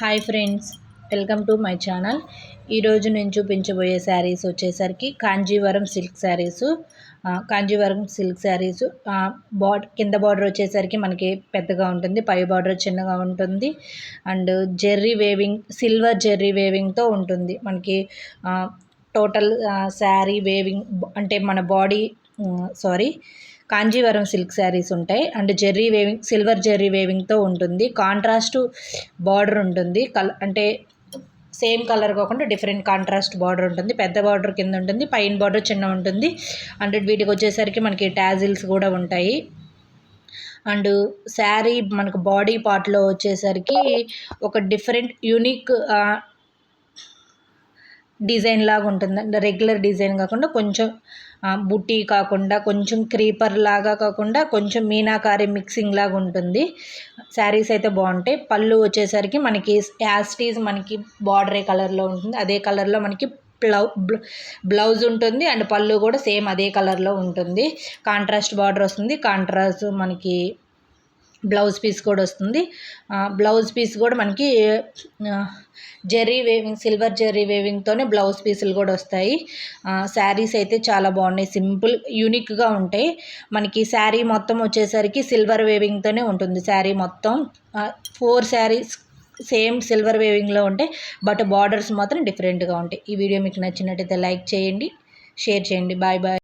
Hi friends, welcome to my channel. ఈరోజు నేను చూపించబోయే శారీస్ వచ్చేసరికి కాంజీవరం సిల్క్ శారీసు. కింద బార్డర్ వచ్చేసరికి మనకి పెద్దగా ఉంటుంది, పై బార్డర్ చిన్నగా ఉంటుంది. And zari weaving, silver zari వేవింగ్తో ఉంటుంది మనకి. టోటల్ శారీ వేవింగ్ అంటే మన బాడీ కాంజీవరం సిల్క్ శారీస్ ఉంటాయి. And zari weaving, silver zari వేవింగ్తో ఉంటుంది. కాంట్రాస్ట్ బార్డర్ ఉంటుంది, అంటే సేమ్ కలర్ కాకుండా డిఫరెంట్ కాంట్రాస్ట్ బార్డర్ ఉంటుంది. పెద్ద బార్డర్ కింద ఉంటుంది, పైన బార్డర్ చిన్న ఉంటుంది. అండ్ వీటికి వచ్చేసరికి మనకి టాజిల్స్ కూడా ఉంటాయి. అండ్ శారీ మనకు బాడీ పార్ట్లో వచ్చేసరికి ఒక డిఫరెంట్ యూనిక్ డిజైన్ లాగా ఉంటుంది. అంటే రెగ్యులర్ డిజైన్ కాకుండా కొంచెం బుట్టి కాకుండా, కొంచెం క్రీపర్ లాగా కాకుండా, కొంచెం మీనాకారి మిక్సింగ్ లాగా ఉంటుంది. శారీస్ అయితే బాగుంటాయి. పళ్ళు వచ్చేసరికి మనకి యాస్టీజ్ మనకి బార్డర్ ఏ కలర్లో ఉంటుంది, అదే కలర్లో మనకి బ్లౌజ్ ఉంటుంది. అండ్ పళ్ళు కూడా సేమ్ అదే కలర్లో ఉంటుంది. కాంట్రాస్ట్ బార్డర్ వస్తుంది, కాంట్రాస్ట్ మనకి బ్లౌజ్ పీస్ కూడా వస్తుంది. బ్లౌజ్ పీస్ కూడా మనకి జెర్రీ వేవింగ్, సిల్వర్ జెర్రీ వేవింగ్తోనే బ్లౌజ్ పీసులు కూడా వస్తాయి. శారీస్ అయితే చాలా బాగున్నాయి, సింపుల్ యూనిక్గా ఉంటాయి. మనకి శారీ మొత్తం వచ్చేసరికి సిల్వర్ వేవింగ్తోనే ఉంటుంది. శారీ మొత్తం 4 శారీస్ సేమ్ సిల్వర్ వేవింగ్లో ఉంటాయి, బట్ బార్డర్స్ మాత్రం డిఫరెంట్గా ఉంటాయి. ఈ వీడియో మీకు నచ్చినట్టయితే లైక్ చేయండి, షేర్ చేయండి. Bye bye.